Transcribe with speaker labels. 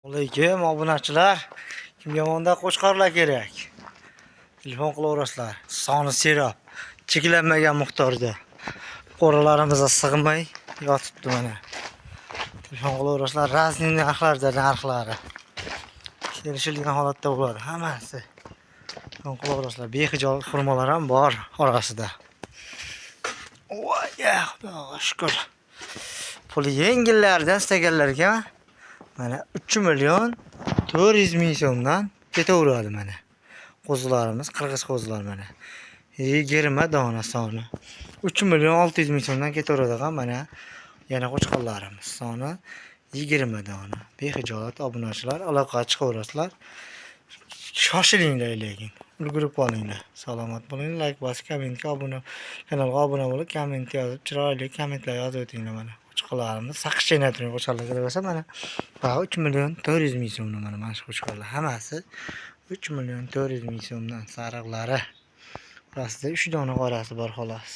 Speaker 1: Alaykum obunachilar. Kimga monda qo'chqorlar kerak? Telefon qilaverasizlar. Soni serob, cheklanmagan miqdorda. Qo'ralarimiz sig'may yotibdi mana. Telefon qilaverasizlar. Razning narxlari. Kelishilgan holatda bo'ladi hammasi. Telefon qilaverasizlar. Behijob xurmolar ham bor orasida. Voy, Xudoga shukr. Puli yengillardan istaganlarga mana 3 million 400 ming so'mdan ketaveradi mana. Qo'zilarimiz qirg'iz qo'zilar mana. 20 dona soni 3 million 600 ming so'mdan ketaveradigan mana yana qo'chqorlarimiz soni 20 dona. Behijolat obunachilar aloqaga chiqaverasizlar. Shoshilinglar lekin. Ulgurib qolinglar. Salomat bo'ling. Like bosib, kommentga kanalga obuna bo'lib, komment yozib, chiroyli kommentlar yozib o'tinglar mana. Qo'chqorlarimiz saqich chaynatib qo'chqorlar kelaversa mana 3 million 400 ming so'mdan mana shu qo'chqorlar hammasi 3 million 400 ming so'mdan sariqlari. Orasida 3 dona qorasi bor xolos.